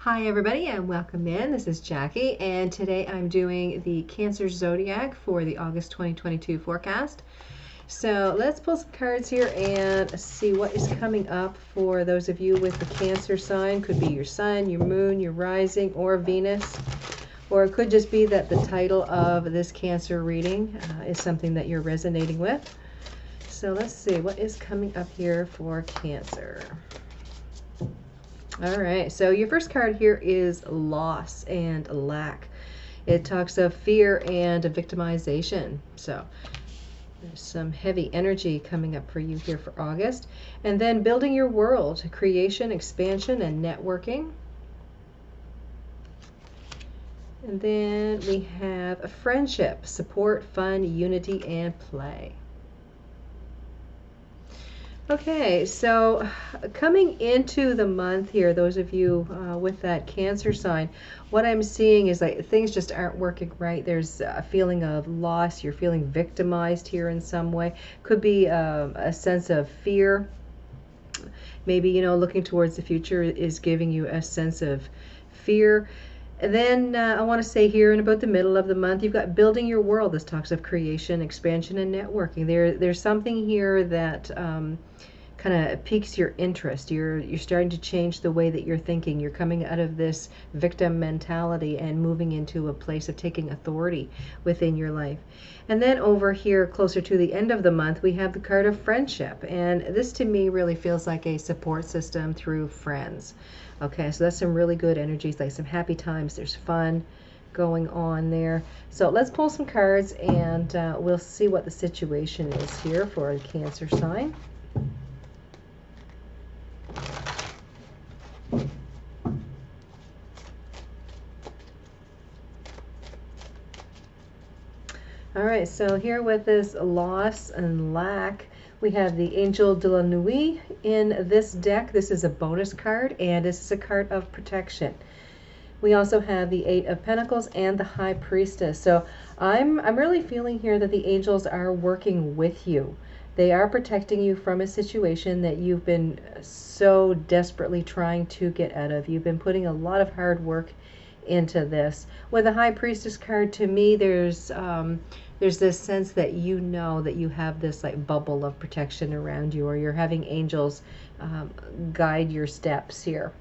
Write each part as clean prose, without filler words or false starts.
Hi everybody and welcome in. This is Jackie and today I'm doing the Cancer Zodiac for the August 2022 forecast. So let's pull some cards here and see what is coming up for those of you with the Cancer sign. Could be your sun, your moon, your rising, or Venus. Or it could just be that the title of this Cancer reading is something that you're resonating with. So let's see what is coming up here for Cancer. All right, so your first card here is loss and lack. It talks of fear and victimization. So there's some heavy energy coming up for you here for August. And then building your world, creation, expansion, and networking. And then we have a friendship, support, fun, unity, and play. Okay, so coming into the month here, those of you with that Cancer sign, what I'm seeing is like things just aren't working right. There's a feeling of loss. You're feeling victimized here in some way. Could be a sense of fear. Maybe, you know, looking towards the future is giving you a sense of fear. And then I want to say here in about the middle of the month, you've got building your world. This talks of creation, expansion, and networking. There's something here that kind of piques your interest. You're starting to change the way that you're thinking. You're coming out of this victim mentality and moving into a place of taking authority within your life. And then over here, closer to the end of the month, we have the card of friendship. And this to me really feels like a support system through friends. Okay, so that's some really good energies, like some happy times. There's fun going on there. So let's pull some cards and we'll see what the situation is here for a Cancer sign. All right, so here with this loss and lack, we have the Angel de la Nuit in this deck. This is a bonus card, and this is a card of protection. We also have the Eight of Pentacles and the High Priestess. So I'm really feeling here that the angels are working with you. They are protecting you from a situation that you've been so desperately trying to get out of. You've been putting a lot of hard work into this. With the High Priestess card, to me, there's this sense that you know that you have this like bubble of protection around you, or you're having angels guide your steps here.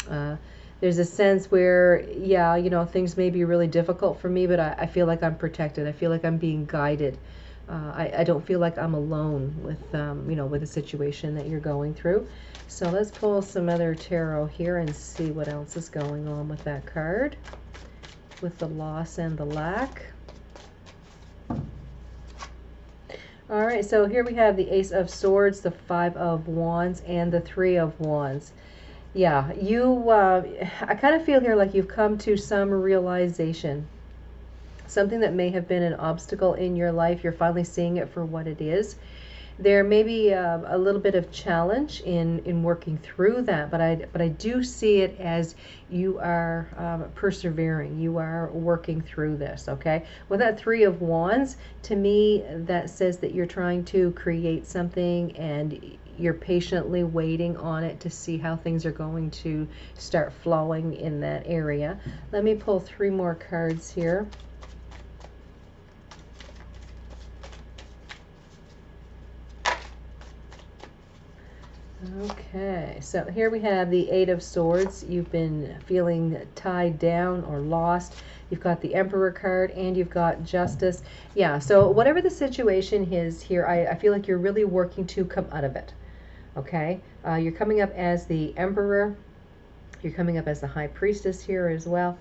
There's a sense where, yeah, you know, things may be really difficult for me, but I feel like I'm protected. I feel like I'm being guided. I don't feel like I'm alone with, you know, with the situation that you're going through. So let's pull some other tarot here and see what else is going on with that card, with the loss and the lack. All right, so here we have the Ace of Swords, the Five of Wands, and the Three of Wands. Yeah, I kind of feel here like you've come to some realization. Something that may have been an obstacle in your life, you're finally seeing it for what it is. There may be a little bit of challenge in working through that, but I do see it as you are persevering. You are working through this, okay? With that Three of Wands, to me, that says that you're trying to create something and you're patiently waiting on it to see how things are going to start flowing in that area. Let me pull 3 more cards here. Okay, so here we have the Eight of Swords. You've been feeling tied down or lost. You've got the Emperor card and you've got Justice. Yeah, so whatever the situation is here, I feel like you're really working to come out of it. Okay, you're coming up as the Emperor. You're coming up as the High Priestess here as well.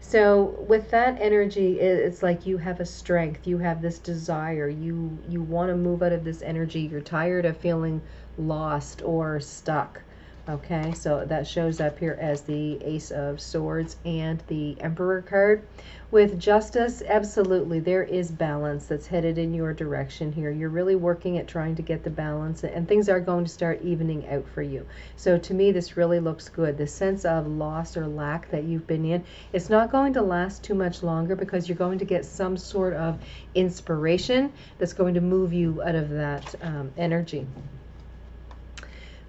So with that energy, it's like you have a strength, you have this desire, you want to move out of this energy. You're tired of feeling lost or stuck. Okay, so that shows up here as the Ace of Swords and the Emperor card. With Justice, absolutely, there is balance that's headed in your direction here. You're really working at trying to get the balance, and things are going to start evening out for you. So to me, this really looks good. The sense of loss or lack that you've been in, it's not going to last too much longer because you're going to get some sort of inspiration that's going to move you out of that energy.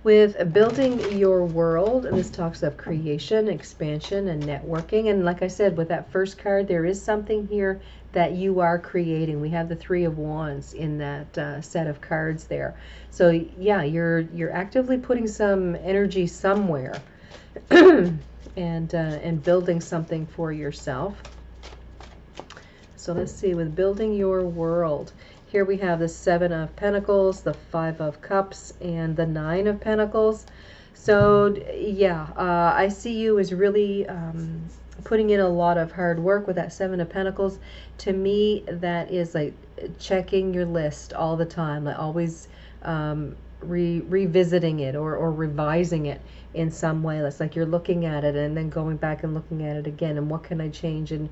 With building your world, this talks of creation, expansion, and networking. And like I said, with that first card, there is something here that you are creating. We have the Three of Wands in that set of cards there. So yeah, you're actively putting some energy somewhere, and building something for yourself. So let's see, with building your world. Here we have the Seven of Pentacles, the Five of Cups, and the Nine of Pentacles. So yeah, I see you as really putting in a lot of hard work with that Seven of Pentacles. To me, that is like checking your list all the time, like always revisiting it or revising it in some way. It's like you're looking at it and then going back and looking at it again, and what can I change, and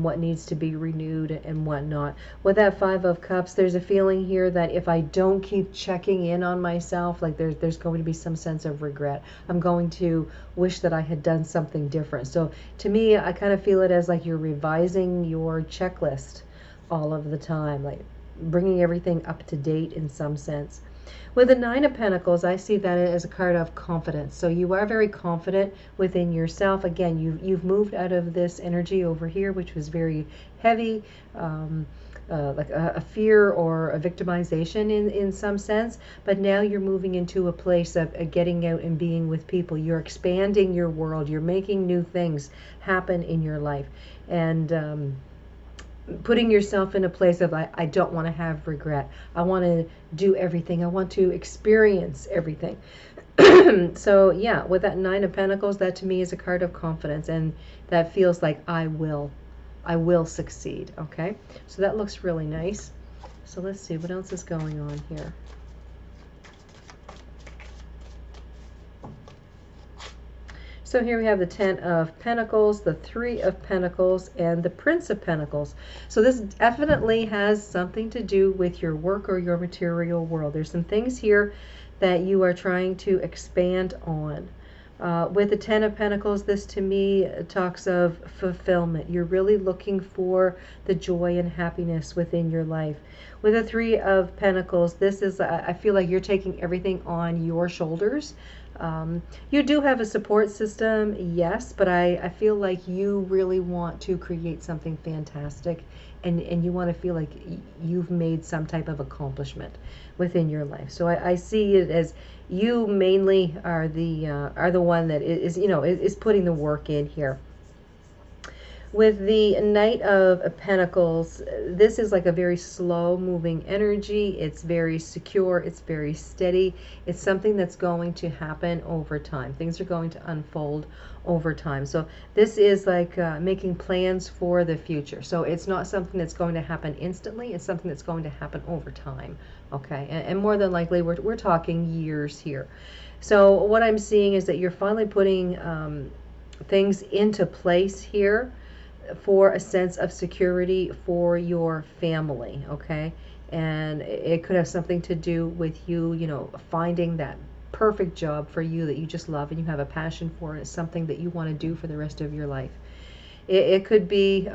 what needs to be renewed and whatnot. With that Five of Cups, there's a feeling here that if I don't keep checking in on myself, like there's going to be some sense of regret. I'm going to wish that I had done something different. So to me, I kind of feel it as like you're revising your checklist all of the time, like bringing everything up to date in some sense. With the Nine of Pentacles, I see that as a card of confidence. So you are very confident within yourself. Again, you've moved out of this energy over here, which was very heavy, like a fear or a victimization in some sense. But now you're moving into a place of getting out and being with people. You're expanding your world. You're making new things happen in your life. And putting yourself in a place of I don't want to have regret. I want to do everything. I want to experience everything. So yeah, with that Nine of Pentacles, that to me is a card of confidence, and that feels like I will succeed. Okay, so that looks really nice. So let's see what else is going on here. So here we have the Ten of Pentacles, the Three of Pentacles, and the Prince of Pentacles. So this definitely has something to do with your work or your material world. There's some things here that you are trying to expand on. With the Ten of Pentacles, this to me talks of fulfillment. You're really looking for the joy and happiness within your life. With the Three of Pentacles, this is, I feel like you're taking everything on your shoulders. You do have a support system, yes, but I feel like you really want to create something fantastic, and you want to feel like you've made some type of accomplishment within your life. So I see it as you mainly are the one that is putting the work in here. With the Knight of Pentacles, this is like a very slow moving energy. It's very secure. It's very steady. It's something that's going to happen over time. Things are going to unfold over time. So this is like making plans for the future. So it's not something that's going to happen instantly. It's something that's going to happen over time. Okay, and more than likely we're talking years here. So what I'm seeing is that you're finally putting things into place here for a sense of security for your family. Okay, and it could have something to do with you finding that perfect job for you that you just love and you have a passion for, and it's something that you want to do for the rest of your life. It could be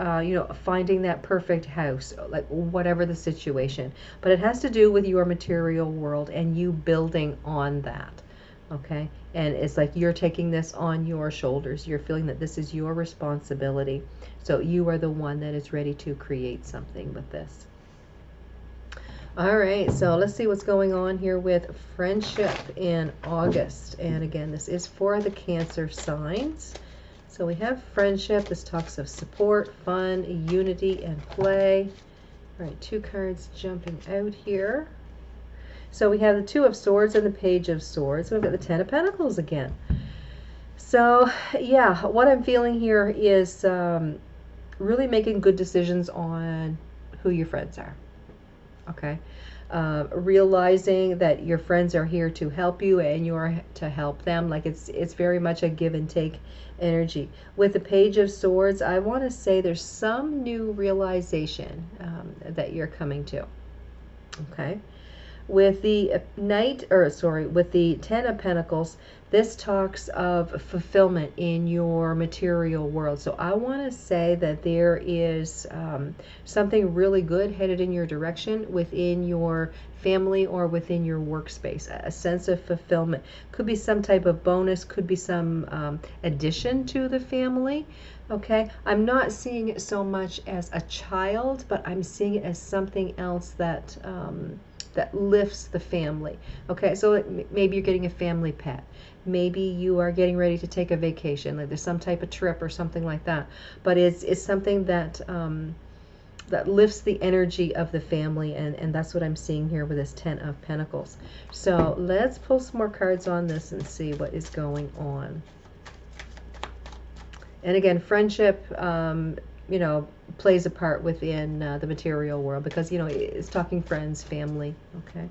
finding that perfect house, like whatever the situation, but it has to do with your material world and you building on that. Okay, and it's like you're taking this on your shoulders. You're feeling that this is your responsibility. So you are the one that is ready to create something with this. All right, so let's see what's going on here with friendship in August. And again, this is for the Cancer signs. So we have friendship. This talks of support, fun, unity, and play. All right, two cards jumping out here. So we have the Two of Swords and the Page of Swords. We've got the Ten of Pentacles again. So yeah, what I'm feeling here is really making good decisions on who your friends are. Okay, realizing that your friends are here to help you and you're to help them. Like it's very much a give and take energy. With the Page of Swords, I want to say there's some new realization that you're coming to. Okay. With the with the Ten of Pentacles, this talks of fulfillment in your material world. So I want to say that there is something really good headed in your direction within your family or within your workspace. A sense of fulfillment. Could be some type of bonus, could be some addition to the family. Okay, I'm not seeing it so much as a child, but I'm seeing it as something else that that lifts the family. Okay, so maybe you're getting a family pet. Maybe you are getting ready to take a vacation, like there's some type of trip or something like that. But it's something that that lifts the energy of the family, and that's what I'm seeing here with this Ten of Pentacles. So let's pull some more cards on this and see what is going on. And again, friendship, you know, plays a part within the material world, because, you know, it's talking friends, family, okay,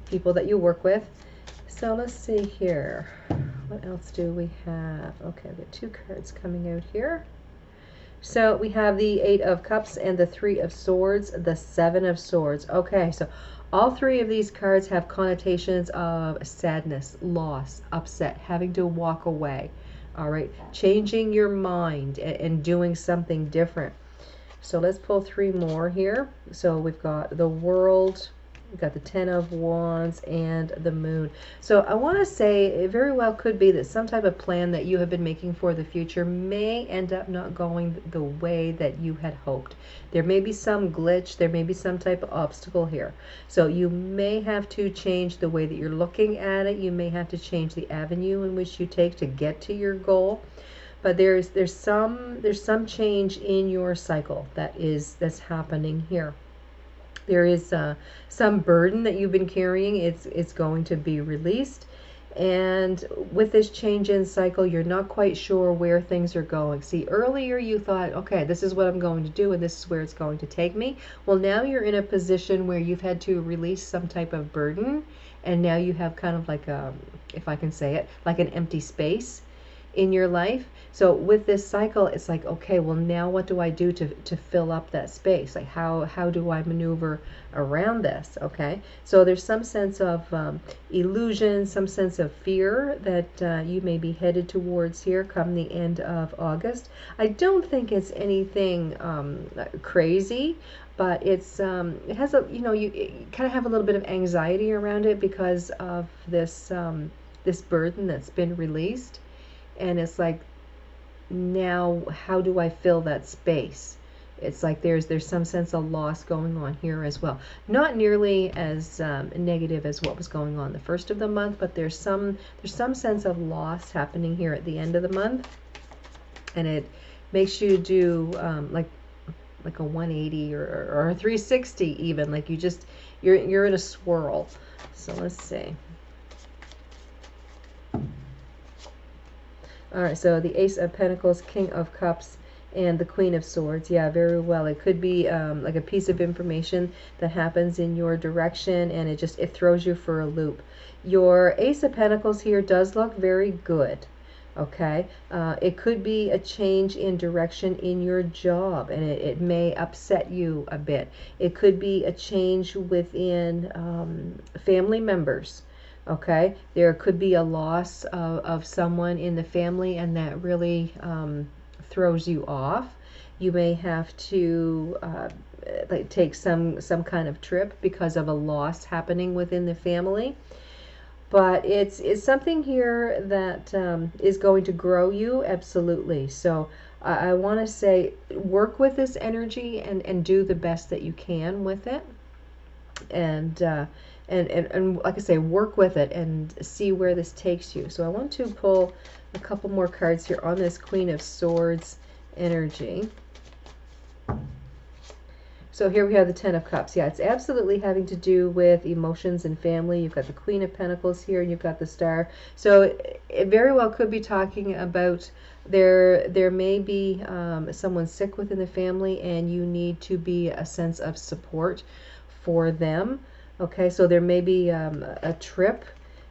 people that you work with. So let's see here. What else do we have? Okay, I've got two cards coming out here. So we have the Eight of Cups and the Three of Swords, the Seven of Swords. Okay, so all three of these cards have connotations of sadness, loss, upset, having to walk away. All right, changing your mind and doing something different. So let's pull three more here. So we've got the World, we've got the Ten of Wands, and the Moon. So I want to say it very well could be that some type of plan that you have been making for the future may end up not going the way that you had hoped. There may be some glitch, there may be some type of obstacle here. So you may have to change the way that you're looking at it. You may have to change the avenue in which you take to get to your goal. But there's some change in your cycle that's happening here. There is some burden that you've been carrying. It's going to be released. And with this change in cycle, you're not quite sure where things are going. See, earlier you thought, okay, this is what I'm going to do, and this is where it's going to take me. Well, now you're in a position where you've had to release some type of burden, and now you have kind of like a, if I can say it, like an empty space in your life. So with this cycle, it's like, okay, well, now what do I do to fill up that space? Like how do I maneuver around this? Okay, so there's some sense of illusion, some sense of fear that you may be headed towards here come the end of August. I don't think it's anything crazy, but it's it has a, you know, you kind of have a little bit of anxiety around it because of this this burden that's been released. And it's like, now how do I fill that space? It's like there's some sense of loss going on here as well. Not nearly as negative as what was going on the first of the month, but there's some sense of loss happening here at the end of the month, and it makes you do like a 180 or a 360 even. Like you're in a swirl. So let's see. All right, so the Ace of Pentacles, King of Cups, and the Queen of Swords. Yeah, very well. It could be like a piece of information that happens in your direction, and it throws you for a loop. Your Ace of Pentacles here does look very good. Okay, it could be a change in direction in your job, and it may upset you a bit. It could be a change within family members. Okay, there could be a loss of someone in the family, and that really throws you off. You may have to like take some kind of trip because of a loss happening within the family. But it's something here that is going to grow you, absolutely. So I want to say, work with this energy and do the best that you can with it. And like I say, work with it and see where this takes you. So I want to pull a couple more cards here on this Queen of Swords energy. So here we have the Ten of Cups. Yeah, it's absolutely having to do with emotions and family. You've got the Queen of Pentacles here, and you've got the Star. So it very well could be talking about there may be someone sick within the family, and you need to be a sense of support for them. Okay, so there may be a trip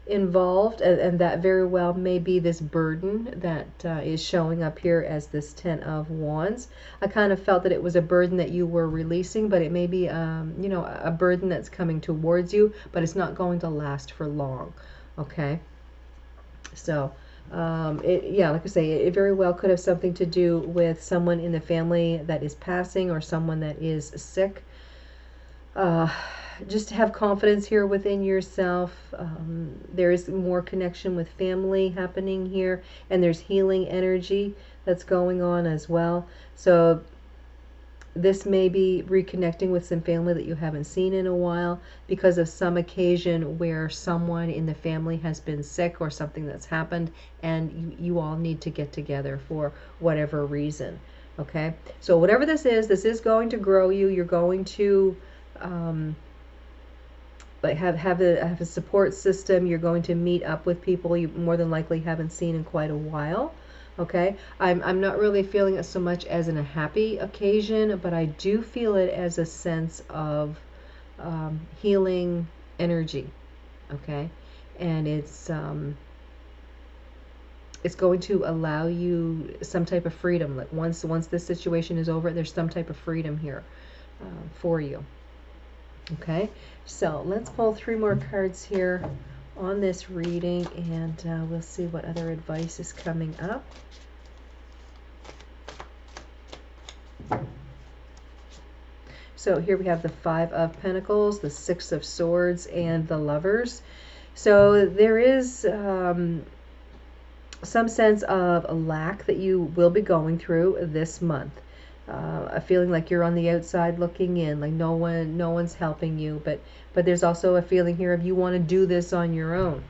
involved, and that very well may be this burden that is showing up here as this Ten of Wands. I kind of felt that it was a burden that you were releasing, but it may be, you know, a burden that's coming towards you, but it's not going to last for long. Okay, so yeah, like I say, it very well could have something to do with someone in the family that is passing or someone that is sick. Just have confidence here within yourself. There is more connection with family happening here, and there's healing energy that's going on as well. So this may be reconnecting with some family that you haven't seen in a while because of some occasion where someone in the family has been sick or something that's happened, and you all need to get together for whatever reason. Okay, so whatever this is going to grow you. You're going to like have a support system. You're going to meet up with people you more than likely haven't seen in quite a while. Okay, I'm not really feeling it so much as in a happy occasion, but I do feel it as a sense of healing energy. Okay, and it's going to allow you some type of freedom. Like once this situation is over, there's some type of freedom here for you. Okay, so let's pull 3 more cards here on this reading, and we'll see what other advice is coming up. So here we have the 5 of Pentacles, the 6 of Swords, and the Lovers. So there is some sense of a lack that you will be going through this month. A feeling like you're on the outside looking in, like no one's helping you, but there's also a feeling here of you want to do this on your own.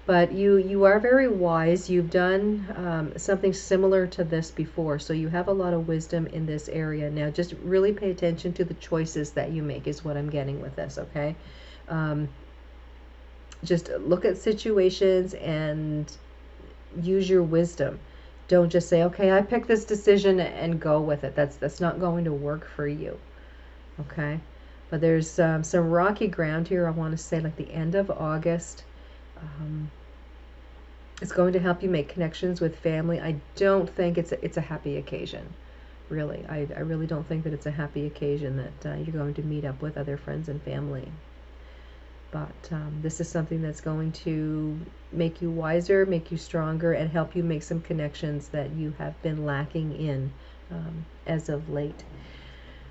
But you are very wise. You've done something similar to this before, so you have a lot of wisdom in this area. Now just really pay attention to the choices that you make is what I'm getting with this. Okay, just look at situations and use your wisdom. Don't just say, okay, I picked this decision and go with it. That's not going to work for you. Okay, but there's some rocky ground here. I want to say like the end of August. It's going to help you make connections with family. I don't think it's a happy occasion. Really, I really don't think that it's a happy occasion that you're going to meet up with other friends and family. But this is something that's going to make you wiser, make you stronger, and help you make some connections that you have been lacking in as of late.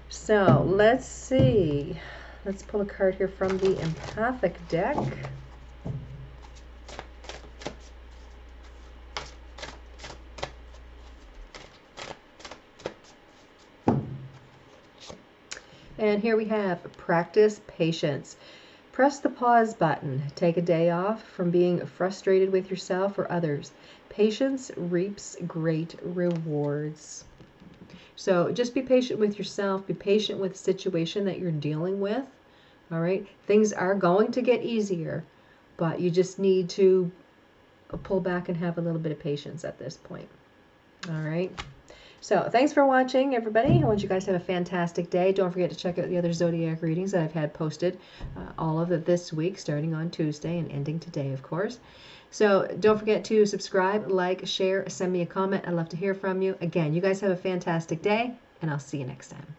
So let's see. Let's pull a card here from the Empathic deck. And here we have practice patience. Press the pause button. Take a day off from being frustrated with yourself or others. Patience reaps great rewards. So just be patient with yourself. Be patient with the situation that you're dealing with. All right. Things are going to get easier, but you just need to pull back and have a little bit of patience at this point. All right. So thanks for watching, everybody. I want you guys to have a fantastic day. Don't forget to check out the other zodiac readings that I've had posted, all of it this week, starting on Tuesday and ending today, of course. So don't forget to subscribe, like, share, send me a comment. I'd love to hear from you. Again, you guys have a fantastic day, and I'll see you next time.